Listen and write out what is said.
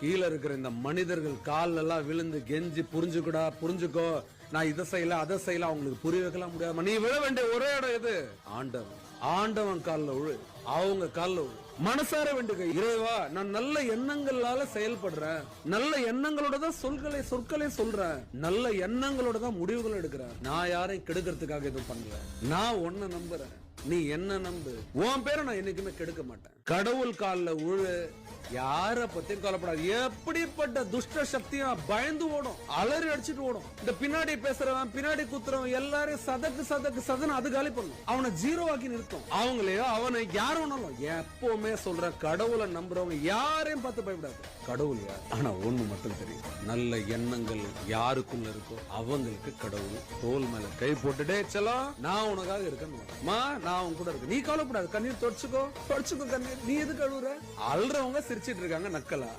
கீழே இருக்கிற இந்த மனிதர்கள் கால் எல்லாம் விழுந்து கெஞ்சி புரிஞ்சுக்கோ, நான் இதை செய்யல அதை செய்யல அவங்களுக்கு புரிய வைக்கலாம் முடியாது. நீ விழ வேண்டிய ஒரே இடம் எது? ஆண்டவன் கால்ல விழு, அவங்க கால்ல விழு. மனசார வேண்டுக, இறைவா நான் நல்ல எண்ணங்களால செயல்படுறேன், நல்ல எண்ணங்களோட தான் சொற்களை சொல்றேன், நல்ல எண்ணங்களோட தான் முடிவுகள் எடுக்கிறேன். நான் யாரையும் கெடுக்கிறதுக்காக எதுவும் பண்ணல. நான் உன்னை நம்புறேன், நீ என்ன நம்பு. உன் பேரை நான் என்னைக்குமே கெடுக்க மாட்டேன். கடவுள் கால்ல விழு, யார பத்தியும் கவலைப்படாது. எப்படிப்பட்ட துஷ்ட சக்தியும் பயந்து ஓடும், அலறி அடிச்சுட்டு ஓடும். இந்த பின்னாடி பேசுறவன் பின்னாடி குத்துறவன் எல்லாரையும் சதக்கு அது காலி பண்ணும், அவனை ஜீரோ ஆக்கி நிறுத்தும். அவங்களையோ அவனை யாரும் எப்பவுமே சொல்ற, கடவுளை நம்புறவங்க யாரையும் பார்த்து பயப்படாது. கடவுள் யார்? ஆனா ஒண்ணு மட்டும் தெரியும், நல்ல எண்ணங்கள் யாருக்குள்ள இருக்கோ அவங்களுக்கு கடவுள் தோல் மேல கை போட்டுட்டே செல்லம், நான் உனக்காக இருக்கேன், நான் உன் கூட இருக்கேன், நீ கவலைப்படாது, கண்ணீர் தொடச்சுக்கோ கண்ணீர், நீ எதுக்கு அழுகுற? அழுறவங்க சிரிச்சிட்டு இருக்காங்க நக்கலா.